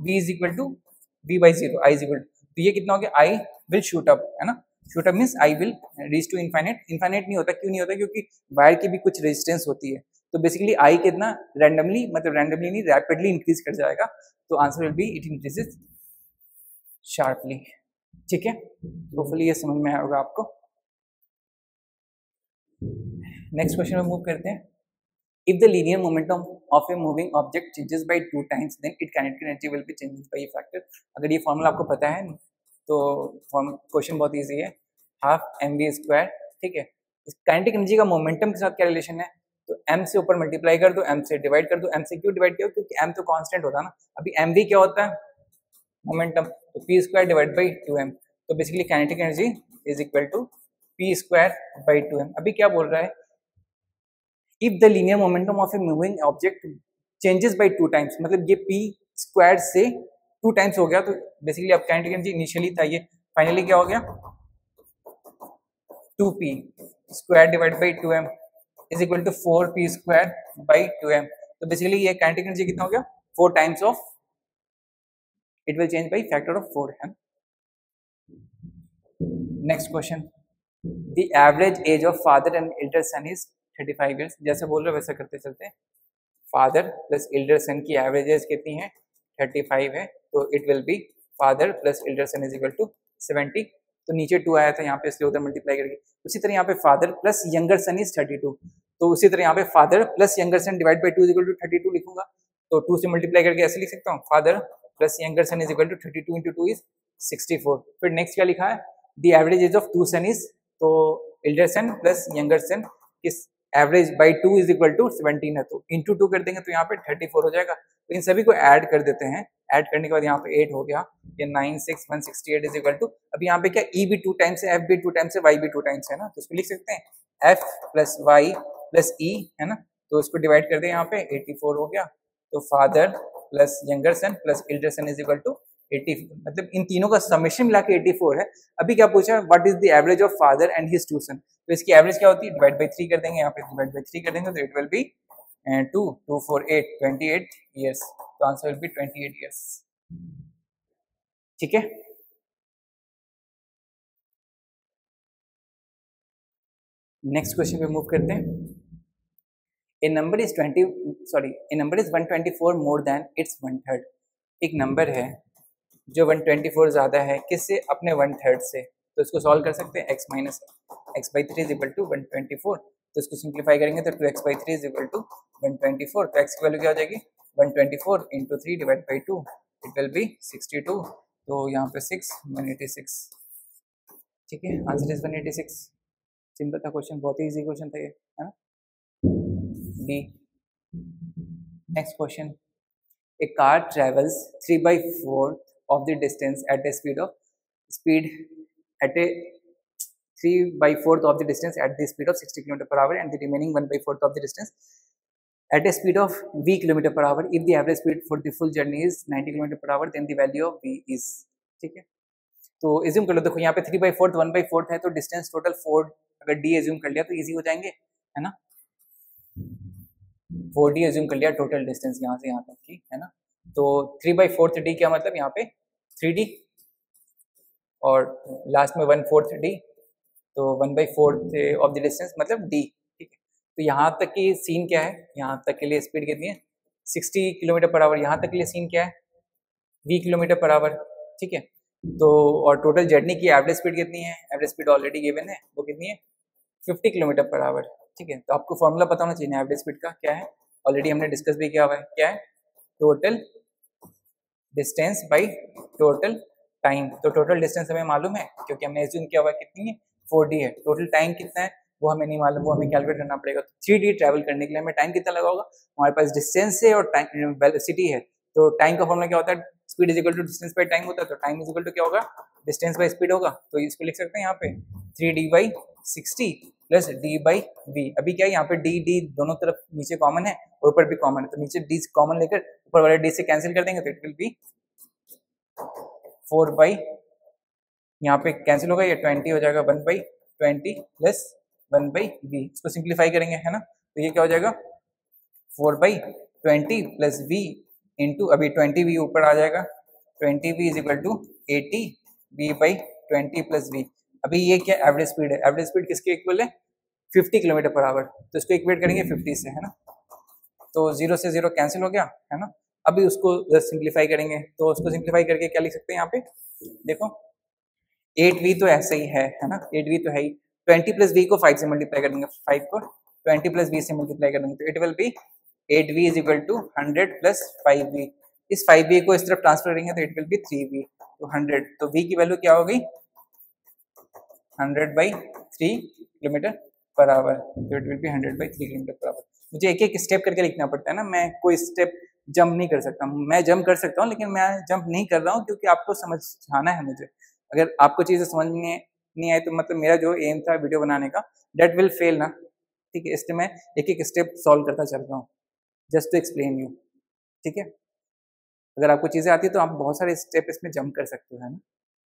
V is equal to V by 0, I is equal to, तो ये कितना हो गया, I विल शूट अप, है ना, shoot up means I will reach to infinite. Infinite नहीं होता, क्यों नहीं होता, क्योंकि वायर की भी कुछ रेजिस्टेंस होती है। तो बेसिकली I कितना रैंडमली नहीं रैपिडली इंक्रीज कर जाएगा, तो answer will B it increases sharply, ठीक है। होपफुली ये समझ में आया होगा आपको। नेक्स्ट क्वेश्चन में मूव करते हैं। If the linear momentum of a moving object changes by 2 times then it kinetic energy will be changes by a factor. अगर ये फॉर्मूला आपको पता है तो क्वेश्चन बहुत इजी है, हाफ mv², ठीक है। काइनेटिक एनर्जी का मोमेंटम के साथ क्या रिलेशन है, तो m से ऊपर मल्टीप्लाई कर दो, m से डिवाइड कर दो। m से क्यों डिवाइड किया, क्योंकि m तो कांस्टेंट होता है ना। अभी mv क्या होता है मोमेंटम, तो p² डिवाइड बाई 2m, तो basically kinetic energy is equal to p² by 2m। अभी क्या बोल रहा है, if the linear momentum of a moving object changes by 2 times, मतलब ये p² से 2 टाइम्स हो गया, तो बेसिकली अब काइनेटिक एनर्जी इनिशियली था, ये फाइनली क्या हो गया 2p² divide by 2m is equal to 4p² by 2m। तो बेसिकली ये काइनेटिक एनर्जी कितना हो गया 4 times of, it will change by factor of 4 है। Next question, the average age of father and Elder son is 35 years. जैसे बोल रहे हो वैसा करते चलते हैं। फादर प्लस एल्डर सन की एवरेज एज कितनी है? 35 है, तो it will be father plus elder son is equal to 70। तो नीचे 2 आया था यहाँ पे, इसलिए उधर मल्टीप्लाई करके। उसी तरह यहाँ पे father plus younger son is 32, तो उसी तरह यहाँ पे father plus younger son divide by 2 is equal to 32 लिखूंगा। तो 2 से मल्टीप्लाई करके ऐसे लिख सकता हूँ, father plus younger son is equal to 32 into 2 is 64। फिर नेक्स्ट क्या लिखा है? The average age of 2 son is, तो elder son plus younger son किस average by 2 is equal to 17 है, तो इंटू 2 कर देंगे तो यहाँ पे 34 हो जाएगा। तो इन सभी को ऐड कर देते हैं। ऐड करने के बाद यहाँ पे 8 हो गया, ये 9 6 168 इज इक्वल टू, अब यहाँ पे क्या ई भी 2 टाइम्स है, एफ भी 2 टाइम्स है, वाई भी 2 टाइम्स है ना, तो इसको लिख सकते हैं F plus Y plus E है ना। तो इसको डिवाइड कर दें, यहाँ पे 84 हो गया। तो father plus younger son plus elder son is equal to 84, मतलब इन तीनों का समेशन मिला के 84 है। अभी क्या पूछा है? What is the average of father and his 2 सन। तो इसकी एवरेज क्या होती है? डिवाइड बाई 3 कर देंगे, यहाँ पे डिवाइड बाई 3 कर देंगे तो इट विल बी 2 2 4 8 28 ईयर्स। तो आंसर विल बी 28 ईयर्स। ठीक है, नेक्स्ट क्वेश्चन पे मूव करते हैं। A number is 124 more than it's 1/3। एक नंबर है जो 124 ज्यादा है किससे? अपने 1/3 से। तो इसको सॉल्व कर सकते हैं, x minus x by 3 is equal to 124। तो इसको सिंप्लीफाई करेंगे तो 2x by 3 is equal to 124। तो x की वैल्यू क्या हो जाएगी? 124 into 3 divide by 2, it will B 62। तो यहाँ पे 6 186। ठीक है, आंसर इज 186। सिंपल था क्वेश्चन, बहुत ही इजी क्वेश्चन था ये, है ना। D, next question. A car travels 3/4 of the distance at a speed at a 3/4 of the distance at the speed of 60 km/h and the remaining 1/4 of the distance at a speed of v km/h. If the average speed for the full journey is 90 km/h, then the value of v is। ठीक है, तो assume कर लो, देखो यहाँ पे 3/4 1/4 है, तो distance total 4, अगर d एज्यूम कर लिया तो इजी हो जाएंगे, है ना। 4d एज्यूम कर लिया टोटल डिस्टेंस यहाँ से यहाँ तक की, है ना। तो 3/4 d क्या मतलब? यहाँ पे 3d और लास्ट में 1/4 d, तो 1/4 ऑफ द डिस्टेंस मतलब d। ठीक है, तो यहाँ तक की सीन क्या है? यहाँ तक के लिए स्पीड कितनी है? 60 km/h। यहाँ तक के लिए सीन क्या है? v km/h। ठीक है, तो और टोटल जर्नी की एवरेज स्पीड कितनी है? एवरेज स्पीड ऑलरेडी गिवन है, वो कितनी है? 50 km/h। ठीक है, तो आपको फॉर्मूला पता होना चाहिए एवरेज स्पीड का क्या है, ऑलरेडी हमने डिस्कस भी किया हुआ है। क्या है? Total distance by total time. तो टोटल डिस्टेंस हमें मालूम है क्योंकि हमने एज्यूम किया हुआ कितनी है? 4d है। टोटल टाइम कितना है वो हमें नहीं मालूम, वो हमें कैलकुलेट करना पड़ेगा। तो 3d ट्रैवल करने के लिए हमें टाइम कितना लगा होगा? हमारे पास डिस्टेंस है और टाइम वेलोसिटी है, तो टाइम का फॉर्मूला क्या होता है? Speed is equal to distance by time होता है, तो टाइम इज इक्वल टू क्या होगा? डिस्टेंस बाय स्पीड होगा। तो इसको लिख सकते हैं यहाँ पे 3d/60 प्लस d/v। अभी क्या है यहाँ पे d दोनों तरफ नीचे कॉमन है और ऊपर भी कॉमन है, तो नीचे d कॉमन लेकर ऊपर वाले d से कैंसिल कर देंगे तो इट विल बी 4 यहाँ पे कैंसिल होगा, ये 20 हो जाएगा 1/20 प्लस 1/v। इसको सिंप्लीफाई करेंगे, है ना, तो ये क्या हो जाएगा? 4/20 प्लस v इंटू, अभी 20v ऊपर आ जाएगा, 20v is equal to 80v/20 plus v। अभी ये क्या एवरेज स्पीड है? एवरेज स्पीड किसके इक्वल है? 50 km/h। तो इसको इक्वेट करेंगे 50 से, है ना, तो 0 से 0 कैंसिल हो गया, है ना। अभी उसको सिंप्लीफाई करेंगे, तो उसको सिंप्लीफाई करके क्या लिख सकते हैं यहाँ पे? देखो 8v तो ऐसे ही है ना, 8v तो है ही। 20 प्लस v को 5 से मल्टीप्लाई कर देंगे, 5 को 20 प्लस v से मल्टीप्लाई कर देंगे, तो it will be 8v is equal to 100 plus 5v। इस 5v को इस तरफ ट्रांसफर करेंगे तो इट विल बी 3v, तो 100। तो v की वैल्यू क्या हो गई? 100/3 km/h, तो इट विल बी 100/3 km/h। मुझे एक एक स्टेप करके लिखना पड़ता है ना, मैं कोई स्टेप जंप नहीं कर सकता। मैं जंप कर सकता हूँ लेकिन मैं जंप नहीं कर रहा हूँ क्योंकि आपको समझाना है मुझे। अगर आपको चीज़ें समझ में नहीं आई तो मतलब मेरा जो एम था वीडियो बनाने का, डेट विल फेल ना। ठीक है, इसलिए मैं एक एक स्टेप सॉल्व करता चल रहा हूँ, जस्ट टू एक्सप्लेन यू। ठीक है, अगर आपको चीज़ें आती है तो आप बहुत सारे स्टेप इसमें जंप कर सकते हो, है ना।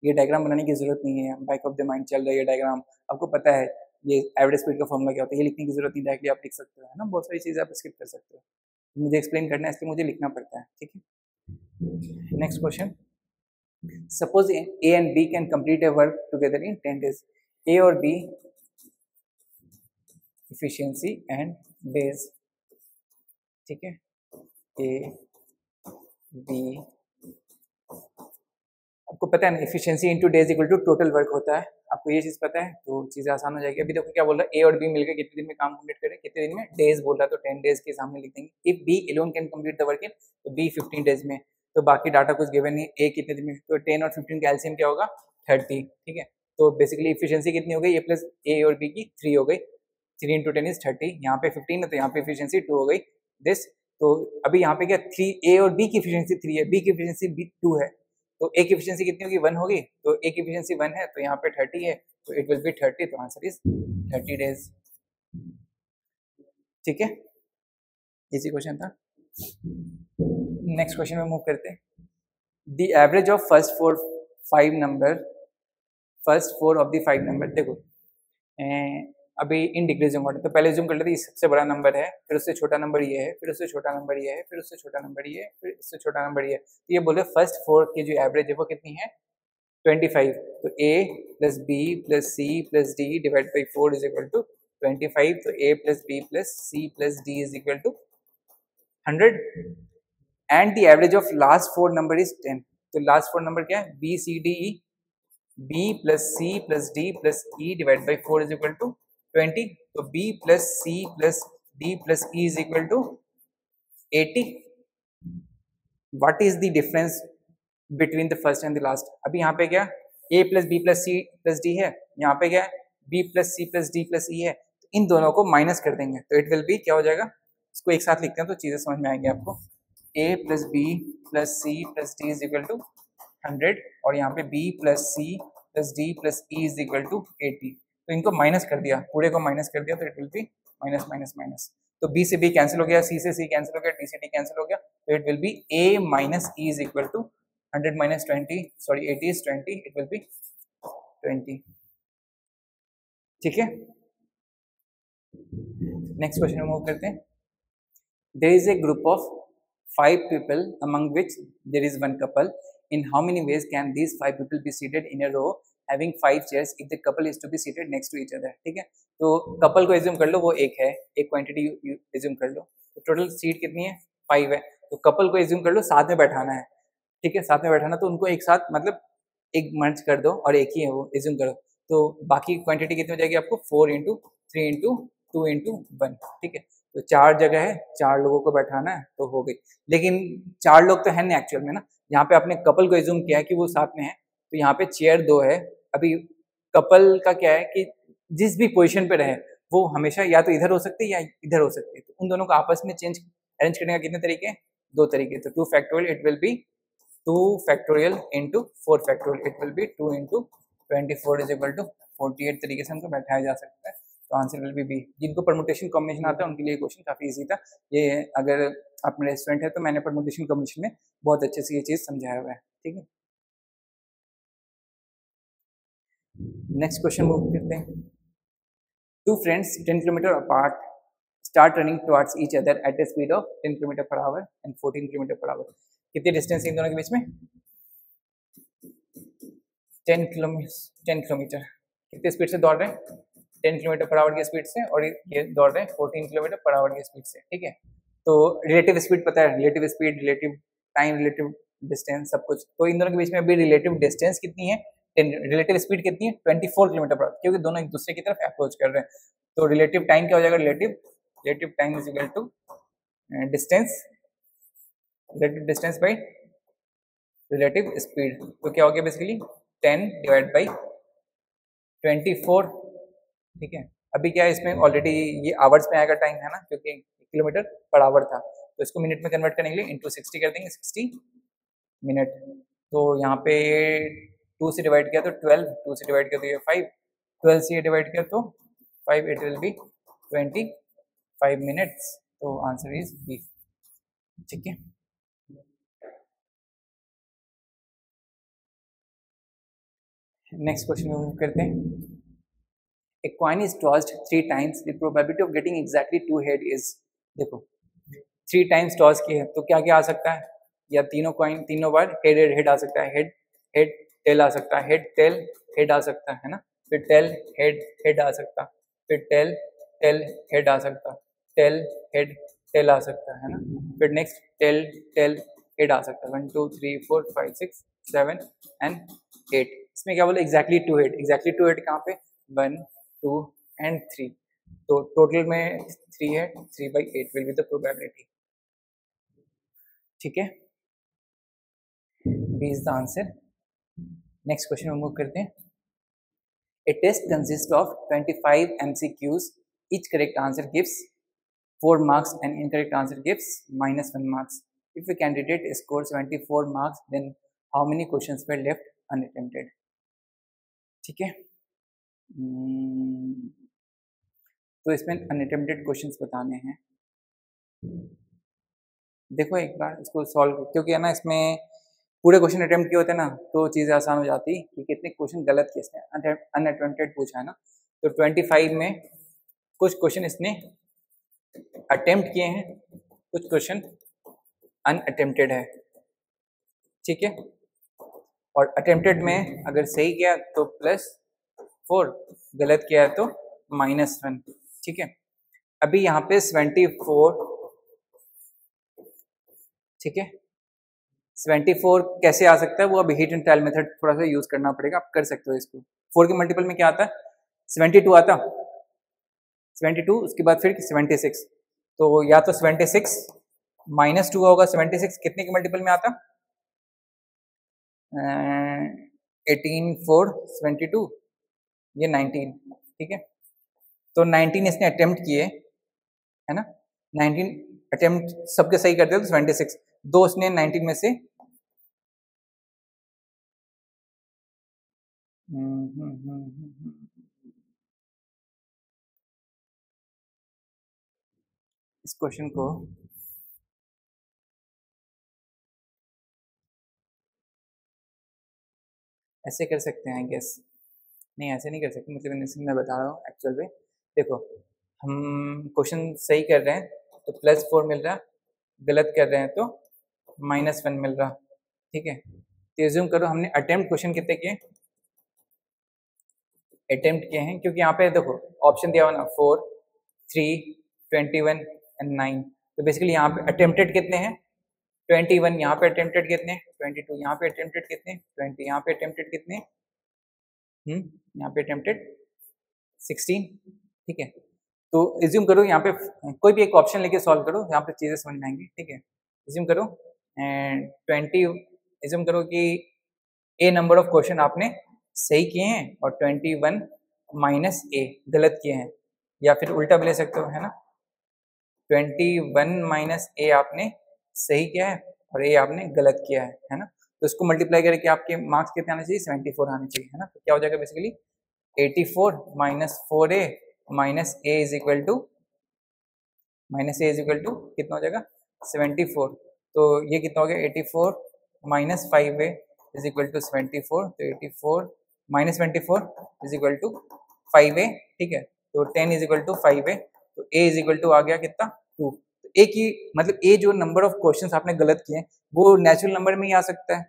ये डायग्राम बनाने की जरूरत नहीं है, बैक ऑफ द माइंड चल रहा है ये डायग्राम, आपको पता है ये एवरेज स्पीड का फॉर्मूला क्या होता है, ये लिखने की जरूरत नहीं, डायरेक्टली आप लिख सकते हो, है ना। बहुत सारी चीज़ें आप स्किप कर सकते हो, मुझे एक्सप्लेन करना है इसलिए मुझे लिखना पड़ता है। ठीक है, next question. Suppose A and B can complete a work together in 10 days। A और बी इफिशियंसी एंड डेज, ठीक है, ए बी, आपको पता है ना efficiency into days equal to total work होता है, आपको ये चीज़ पता है तो चीज़ें आसान हो जाएगी। अभी देखो क्या बोल रहा है, ए और बी मिलकर कितने दिन में काम कंप्लीट करें, कितने दिन में, डेज बोल रहा है तो 10 डेज के सामने लिख देंगे। If B alone can complete the work in, तो बी 15 डेज में, तो बाकी डाटा कुछ गिवन नहीं, ए कितने दिन में, तो 10 और 15 का एलसीएम क्या होगा 30, ठीक है। तो बेसिकली इफिशियंसी कितनी हो गई, ए प्लस ए और बी की 3 हो गई, 3 इंटू 10 इज 30, यहाँ पे 15 है तो यहाँ पे इफिशियंसी 2 हो गई दिस। तो अभी यहाँ पे क्या 3 ए और बी की इफिशियंसी 3 है, बी की इफिशियंसी बी 2 है, तो ए की इफिशियंसी कितनी होगी 1 होगी, तो ए की इफिशियंसी 1 है तो यहाँ पे 30 है, तो इट विल बी 30, तो आंसर इज 30 डेज, ठीक है, इजी क्वेश्चन था। नेक्स्ट क्वेश्चन में मूव करते हैं। The average of first four of the 5 number, देखो अभी इन डिक्रीजिंग ऑर्डर, तो पहले जूम कर लेते हैं, सबसे बड़ा नंबर है, फिर उससे छोटा नंबर ये है, फिर उससे छोटा नंबर ये है, फिर उससे छोटा नंबर ये है, फिर उससे छोटा नंबर ये है, तो ये बोले फर्स्ट 4 की जो एवरेज है वो कितनी है 25, तो a plus B plus C plus D divide by 4 is equal to 25, तो a plus B plus C plus D is equal to 100 and the average of last 4 number is 10, तो लास्ट 4 नंबर क्या है B C D E, b plus C plus D plus E divide by 4 is equal to 20, तो b plus C plus D plus E is equal to 80। What is the difference between the first and the last, अभी यहाँ पे क्या a plus B plus C plus D है, यहाँ पे क्या b plus C plus D plus E है, तो इन दोनों को माइनस कर देंगे तो इट विल बी क्या हो जाएगा, इसको एक साथ लिखते हैं तो चीजें समझ में आएंगी आपको, a plus B plus C plus D is equal to 100 और यहाँ पे b plus C plus D plus E is equal to 80, तो इनको माइनस कर दिया, पूरे को माइनस कर दिया तो it will B minus minus minus, तो b से b कैंसिल हो गया, c से c कैंसिल हो गया, d से d कैंसिल हो गया, तो it will be a minus e is equal to 100 minus 20, sorry 80 is 20, it will be 20, ठीक है। नेक्स्ट क्वेश्चन मूव करते हैं। There is a group of 5 people among which there is one couple, in how many ways can these 5 people be seated in a row having 5 chairs if the couple is to be seated next to each other, ठीक है, तो couple को assume कर लो वो एक है, एक quantity assume कर लो, तो टोटल सीट कितनी है 5 है, तो कपल को एज्यूम कर लो साथ में बैठाना है, ठीक है, साथ में बैठाना तो उनको एक साथ मतलब एक मर्ज कर दो और एक ही है वो एज्यूम करो, तो बाकी क्वांटिटी कितनी हो जाएगी आपको 4 इंटू 3 इंटू 2 इंटू 1, ठीक है, तो 4 जगह है, 4 लोगों को बैठाना है तो हो गई, लेकिन 4 लोग तो है नहीं एक्चुअल में ना, यहाँ पे आपने कपल को एज्यूम किया है कि वो साथ में है, तो यहाँ पे चेयर 2 है, अभी कपल का क्या है कि जिस भी पोजीशन पे रहे वो हमेशा या तो इधर हो सकती है या इधर हो सकती है, तो उन दोनों को आपस में चेंज अरेंज करने का कितने तरीके, 2 तरीके, तो 2 factorial it will be 2 factorial into 4 factorial it will be 2 into 24 is equal to 48 तरीके से हमको बैठाया जा सकता है, तो आंसर विल बी बी। जिनको परमुटेशन कॉम्बिनेशन आता है उनके लिए क्वेश्चन काफी इजी था, ये अगर आप मेरे स्टूडेंट है तो मैंने परमुटेशन कॉम्बिनेशन में बहुत अच्छे से ये चीज समझाया हुआ है, ठीक है। नेक्स्ट क्वेश्चन मूव करते हैं। 2 friends 10 kilometre apart start running towards each other at A speed of 10 kilometre per hour and 14 kilometre per hour, कितनी डिस्टेंस है इन दोनों के बीच में 10 किलोमीटर, कितने स्पीड से दौड़ रहे हैं 10 किलोमीटर पर आवर की स्पीड से, और ये दौड़ रहे हैं 14 किलोमीटर पर आवर की स्पीड से, ठीक है, तो रिलेटिव स्पीड पता है, relative speed, relative time, relative distance सब कुछ, तो इन दोनों के बीच में अभी रिलेटिव डिस्टेंस कितनी है, रिलेटिव स्पीड कितनी है 24 किलोमीटर पर आवर, क्योंकि दोनों एक दूसरे की तरफ अप्रोच कर रहे हैं, तो रिलेटिव टाइम क्या हो जाएगा, relative time is equal to distance, relative distance by relative speed, तो क्या हो गया बेसिकली 10 डिवाइड बाई 24, ठीक है। अभी क्या है इसमें ऑलरेडी ये आवर्स में आएगा टाइम है ना, क्योंकि किलोमीटर पर आवर था, तो इसको मिनट में कन्वर्ट करने के लिए इंटू 60 कर देंगे, 60 मिनट, तो यहाँ पे 2 से डिवाइड किया तो 12, 2 से डिवाइड किया तो ये 5, 12 से डिवाइड किया तो 5, इट विल बी 25 मिनट्स, तो आंसर इज बी, ठीक है। नेक्स्ट क्वेश्चन में मूव करते हैं। A coin is tossed 3 times. The probability of getting exactly 2 head is, देखो 3 times टॉस की है तो क्या क्या आ सकता है, या तीनों कॉइन तीनों बार हेड हेड हेड आ सकता है, हेड हेड टेल आ सकता है, हेड टेल हेड आ सकता है ना, फिर टेल हेड हेड आ सकता, फिर टेल टेल हेड आ सकता, टेल हेड टेल आ सकता है ना, फिर नेक्स्ट टेल टेल हेड आ सकता है 1 2 3 4 5 6 7 एंड 8। इसमें क्या बोले एग्जैक्टली 2 हेड, एग्जैक्टली 2 हेड कहाँ पे 1 2 एंड 3, तो टोटल में 3 है, 3/8 विल बी द प्रोबेबिलिटी। ठीक है, B is the answer. Next question move करते हैं। A test consists of 25 MCQs. Each correct answer gives 4 marks and incorrect answer gives -1 marks. If a candidate scores 24 marks, then how many questions were left unattempted? ठीक है, तो इसमें unattempted questions बताने हैं। देखो एक बार इसको सॉल्व, क्योंकि है ना इसमें पूरे क्वेश्चन अटेम्प्ट किए होते हैं ना तो चीज़ें आसान हो जाती कि कितने क्वेश्चन गलत किए इसने, अनअटेम्प्टेड पूछा है ना, तो 25 में कुछ क्वेश्चन इसने अटेम्प्ट किए हैं, कुछ क्वेश्चन अनअटेम्प्टेड है। ठीक है, और अटेम्प्टेड में अगर सही किया तो +4, गलत किया है तो -1। ठीक है, अभी यहाँ पे 74, ठीक है 74 कैसे आ सकता है वो, अब हीट एंड ट्रायल मेथड थोड़ा सा यूज करना पड़ेगा, आप कर सकते हो इसको। 4 के मल्टीपल में क्या आता है 72 आता, 72 उसके बाद फिर 76, तो या तो 76 -2 होगा, 76 कितने के मल्टीपल में आता 18 4 72, ये 19। ठीक है, तो 19 इसने अटेम्प्ट किए है ना, 19 अटेम्प्ट सबके सही करते हैं तो 76, दो उसने 19 में से इस क्वेश्चन को ऐसे कर सकते हैं गेस, नहीं ऐसे नहीं कर सकते, मतलब मैं बता रहा हूँ एक्चुअल में। देखो हम क्वेश्चन सही कर रहे हैं तो +4 मिल रहा, गलत कर रहे हैं तो -1 मिल रहा। ठीक है, तो एज्यूम करो हमने अटेम्प्ट क्वेश्चन कितने किए, अटेम्प्ट किए हैं, क्योंकि यहाँ पे देखो ऑप्शन दिया हुआ ना 4 3 21 एंड 9, तो बेसिकली यहाँ पे अटेम्प्टेड कितने हैं 21, यहाँ पे अटेम्प्टेड कितने 22, यहाँ पे अटेम्प्टेड कितने 20, यहाँ पे अटेम्प्टेड कितने यहाँ पे अटेम्प्टेड 16। ठीक है, तो एज्यूम करो यहाँ पे कोई भी एक ऑप्शन लेके सॉल्व करो, यहाँ पे चीजें समझ में आएंगी। ठीक है, एज्यूम करो एंड 20, एज्यूम करो कि ए नंबर ऑफ क्वेश्चन आपने सही किए हैं और 21 माइनस ए गलत किए हैं, या फिर उल्टा भी ले सकते हो है ना, 21 माइनस ए आपने सही किया है और ए आपने गलत किया है ना, तो इसको मल्टीप्लाई करके आपके मार्क्स कितने आने चाहिए 74 आने चाहिए है ना, तो क्या हो जाएगा basically 84 minus 4a minus A is equal to कितना हो जाएगा 74, तो ये कितना हो गया 84 minus 5a is equal to 74, तो 84 minus 24 is equal to 5a। ठीक है, तो 10 इज इक्वल टू 5a, तो a इज इक्वल टू आ गया कितना 2। तो a की मतलब a जो नंबर ऑफ क्वेश्चंस आपने गलत किए वो नेचुरल नंबर में ही आ सकता है,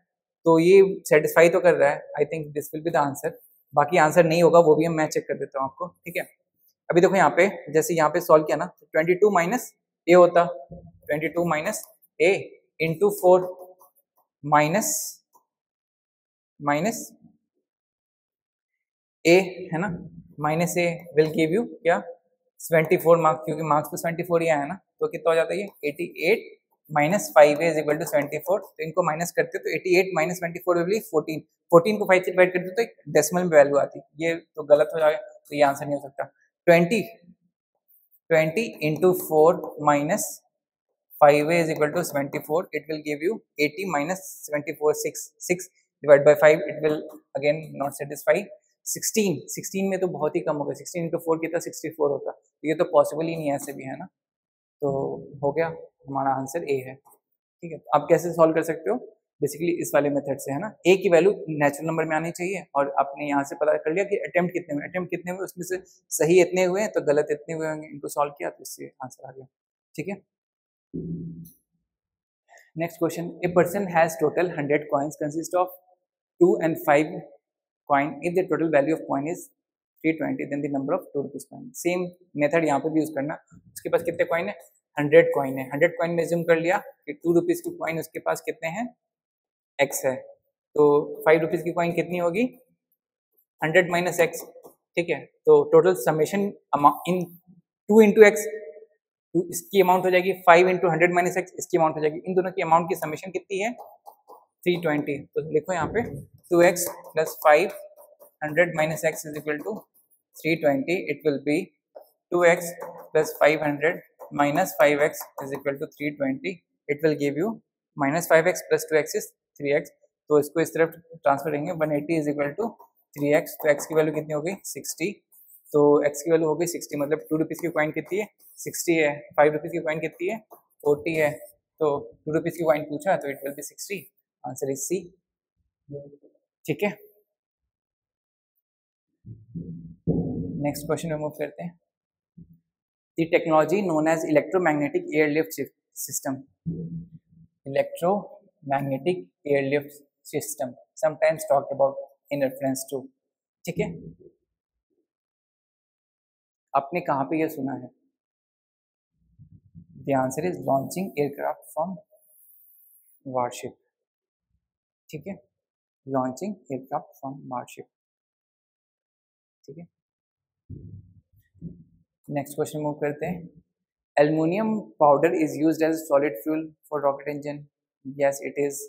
तो ये सेटिस्फाई तो कर रहा है। I think this will be the answer, बाकी आंसर नहीं होगा वो भी मैं चेक कर देता हूँ आपको। ठीक है, अभी देखो यहाँ पे जैसे यहाँ पे सॉल्व किया ना, 22 माइनस ए होता 22 माइनस ए इंटू 4 माइनस माइनस ए है ना, minus A will give you क्या 74 मार्क्स, क्योंकि मार्क्स तो 74 ही आया ना, तो कितना हो जाता है ये 88 माइनस 5 इज इक्वल टू 74, तो इनको माइनस करते तो 88 माइनस 24 विल बी 14, 14 को 5 से डिवाइड करते तो एक डेसिमल में वैल्यू आती, ये तो गलत हो जाएगा, तो ये आंसर नहीं हो सकता। 20 into 4 minus 5 is equal to 74, it will give you 80 minus 74 6 divide by 5, it will again not satisfy. 16 में तो बहुत ही कम होगा, 16 इंटू 4 कितना 64 होता, तो ये तो पॉसिबल ही नहीं है ऐसे भी है ना, तो हो गया हमारा आंसर ए है। ठीक है, आप कैसे सॉल्व कर सकते हो बेसिकली इस वाले मेथड से है ना, ए की वैल्यू नेचुरल नंबर में आनी चाहिए और आपने यहाँ से पता कर लिया कि अटेम्प्ट कितने हुए, उसमें से सही इतने हुए तो गलत इतने हुए होंगे, इनको सॉल्व किया तो इससे आंसर आ गया। ठीक है, next question, a person has total 100 coins consist of 2 and 5 coin, if the total value of coin is 320 then the number of 2 rupees coin. Same method यहाँ पे भी यूज करना। उसके पास कितने कॉइन है? 100 कॉइन है। 100 कॉइन में ज्यूम कर लिया कि 2 रुपीज की कॉइन उसके पास कितने हैं? x है। तो 5 रुपीज की कॉइन कितनी होगी? 100 माइनस एक्स। ठीक है, तो टोटल समेशन इन 2 इंटू एक्स, इसकी अमाउंट हो जाएगी 5 इंटू 100 माइनस एक्स, इसकी अमाउंट हो जाएगी। इन दोनों की अमाउंट की समेशन कितनी है? 320। तो लिखो यहाँ पे 2x plus 500 minus x is equal to 320। It will be 2x plus 500 minus 5x is equal to 320। It will give you minus 5x plus 2x is 3x। तो इसको इस तरफ ट्रांसफर करेंगे, 180 इज इक्वल टू 3x। तो x की value कितनी हो गई? 60। तो x की वैल्यू हो गई 60, मतलब 2 रुपीज़ की कॉइन कितनी है? 60 है। 5 रुपीज़ की कॉइन कितनी है? 40 है। तो 2 रुपीज़ की कॉइन पूछा तो it will be 60। Answer is C. ठीक है, नेक्स्ट क्वेश्चन में मूव करते हैं। The technology known as electromagnetic airlift system, electromagnetic airlift system sometimes talked about in reference to. ठीक है, आपने कहाँ पे ये सुना है? The answer is launching aircraft from warship. ठीक है, लॉन्चिंग एयरक्राफ्ट फ्रॉम वारशिप। ठीक है, नेक्स्ट क्वेश्चन मूव करते हैं। Aluminium powder is used as solid fuel for rocket engine. Yes it is.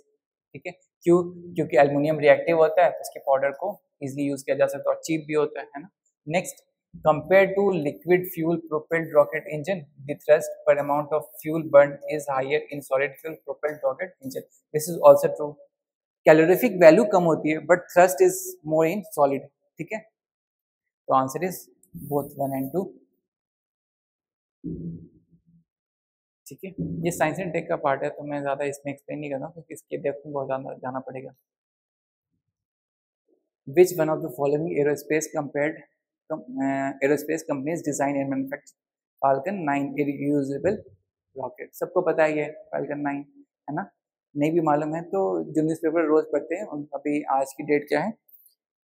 ठीक है, क्यों? क्योंकि एल्युमिनियम रिएक्टिव होता है तो उसके पाउडर को इजीली यूज किया जा सकता है और चीप भी होता है ना। Next, compared to liquid fuel propelled rocket engine, the thrust per amount of fuel burned is higher in solid fuel propelled rocket engine. This is also true. Calorific value कम होती है but thrust is more in solid. ठीक है, तो answer is both 1 and 2. ठीक है, ये science and take का part है तो मैं ज़्यादा इसमें एक्सप्लेन नहीं कर रहा हूँ क्योंकि इसके डेप्थ में बहुत ज़्यादा जाना पड़ेगा। Which one of the following aerospace companies design and manufacture Falcon 9 reusable rocket? सबको पता है ये Falcon 9 है ना? नहीं भी मालूम है तो जो न्यूज़पेपर रोज पढ़ते हैं उन अभी आज की डेट क्या है?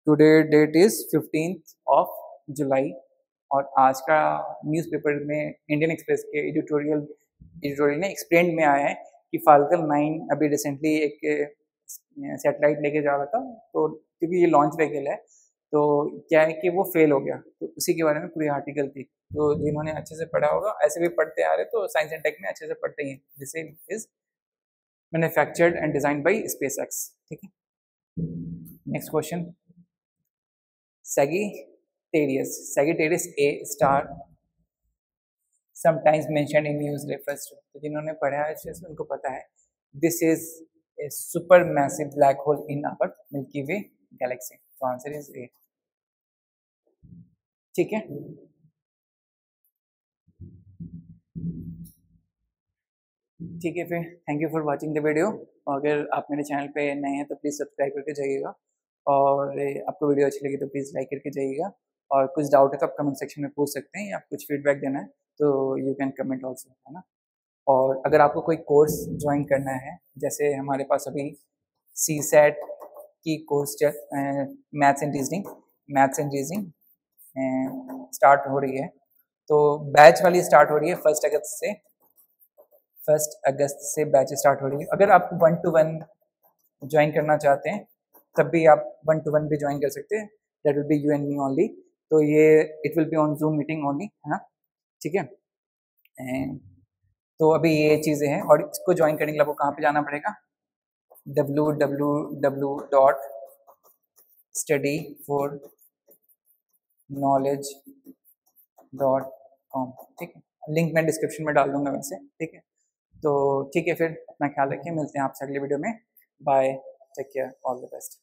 Today date is 15th of July और आज का न्यूज़पेपर में इंडियन एक्सप्रेस के एडिटोरियल में एक्सप्लेन में आया है कि फाल्कन 9 अभी रिसेंटली एक सैटेलाइट लेके जा रहा था, तो क्योंकि ये लॉन्च व्हीकल है तो क्या है कि वो फेल हो गया, तो उसी के बारे में पूरी आर्टिकल थी। तो जिन्होंने अच्छे से पढ़ा होगा, ऐसे भी पढ़ते आ रहे तो साइंस एंड टेक में अच्छे से पढ़ते ही हैं। This is manufactured and designed by SpaceX. ठीक है, next question. Sagittarius A star sometimes mentioned in news refers to, तो जिन्होंने पढ़ा है अच्छे से उनको पता है this is a super massive black hole in our Milky Way galaxy. तो आंसर इज ए। ठीक है, ठीक है, फिर thank you for watching the video. अगर आप मेरे चैनल पे नए हैं तो प्लीज़ सब्सक्राइब करके जाइएगा और आपको वीडियो अच्छी लगी तो प्लीज़ लाइक करके जाइएगा। और कुछ डाउट है तो आप कमेंट सेक्शन में पूछ सकते हैं या कुछ फीडबैक देना है तो यू कैन कमेंट ऑल्सो, है ना। और अगर आपको कोई कोर्स ज्वाइन करना है, जैसे हमारे पास अभी CSAT की course maths and reasoning start हो रही है, तो बैच वाली स्टार्ट हो रही है 1 अगस्त से बैच स्टार्ट हो रही है। अगर आप 1-to-1 ज्वाइन करना चाहते हैं तब भी आप 1-to-1 भी ज्वाइन कर सकते हैं। That will be you and me only. तो ये it will be on zoom meeting only, है ना। ठीक है, तो अभी ये चीज़ें हैं और इसको ज्वाइन करने के लिए आपको कहाँ पे जाना पड़ेगा? www.studyforknowledge.com। ठीक है, लिंक मैं डिस्क्रिप्शन में डाल दूंगा वैसे। ठीक है, तो ठीक है, फिर अपना ख्याल रखिए, मिलते हैं आपसे अगले वीडियो में। Bye, take care, all the best.